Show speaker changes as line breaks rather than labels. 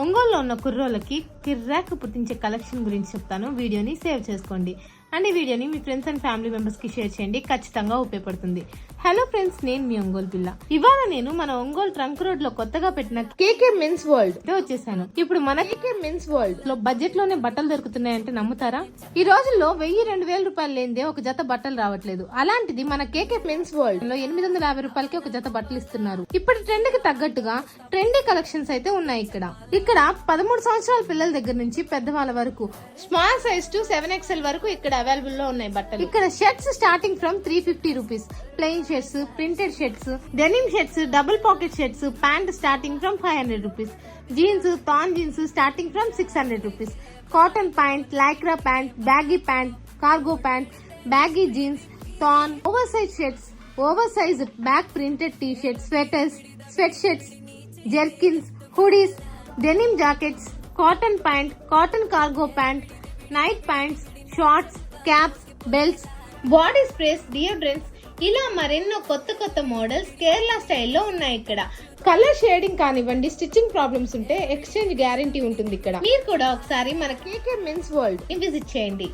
ఒంగోలులో ఉన్న కుర్రోళ్ళకి కిర్రాక్ పుట్టించే కలెక్షన్ గురించి చెప్తాను. వీడియోని సేవ్ చేసుకోండి అండ్ ఈ వీడియోని మీ ఫ్రెండ్స్ అండ్ ఫ్యామిలీ మెంబర్స్ కి షేర్ చేయండి, ఖచ్చితంగా ఉపయోగపడుతుంది. హలో ఫ్రెండ్స్, నేను మీ ఒంగోలు పిల్ల. ఇవాళ నేను మన ఒంగోలు ట్రంక్ రోడ్ లో కొత్తగా పెట్టిన కేకే మెన్స్ వరల్డ్ వచ్చేసాను. ఇప్పుడు మన కేకే మెన్స్ వరల్డ్ లో బడ్జెట్ లోనే బట్టలు దొరుకుతున్నాయంటే నమ్ముతారా? ఈ రోజుల్లో 1000-2000 రూపాయలు లేనిదే ఒక జత బట్టలు రావట్లేదు. అలాంటిది మన కేకే మెన్స్ వరల్డ్ లో 850 రూపాయలకి ఒక జత బట్టలు ఇస్తున్నారు. ఇప్పుడు ట్రెండ్ కి తగ్గట్టుగా ట్రెండీ కలెక్షన్స్ అయితే ఉన్నాయి. ఇక్కడ 13 సంవత్సరాల పిల్లల దగ్గర నుంచి పెద్దవాళ్ళ వరకు స్మాల్ సైజ్ టు 7XL వరకు ఇక్కడ అవైలబుల్ లో ఉన్నాయి బట్టలు. ఇక్కడ shirts starting from 350 rupees, plain shirts, printed shirts, denim shirts, double pocket shirts, pant starting from 500 rupees, jeans, థాన్ jeans starting from 600 rupees, cotton pant, lycra pant, baggy pant, cargo pant, baggy jeans, థాన్, over size shirts, over size back printed T shirts, sweaters, sweat shirts, jerkins, hoodies, denim jackets, cotton pant, cotton cargo pant, night pants, shorts, caps, belts, body sprays, deodorants, ఇలా మరెన్నో కొత్త కొత్త models Kerala స్టైల్లో ఉన్నాయి. ఇక్కడ colour shading కానివ్వండి, stitching problems ఉంటే exchange guarantee ఉంటుంది. ఇక్కడ మీరు కూడా ఒకసారి మన కేకే మెన్స్ వరల్డ్ ని విజిట్ చేయండి.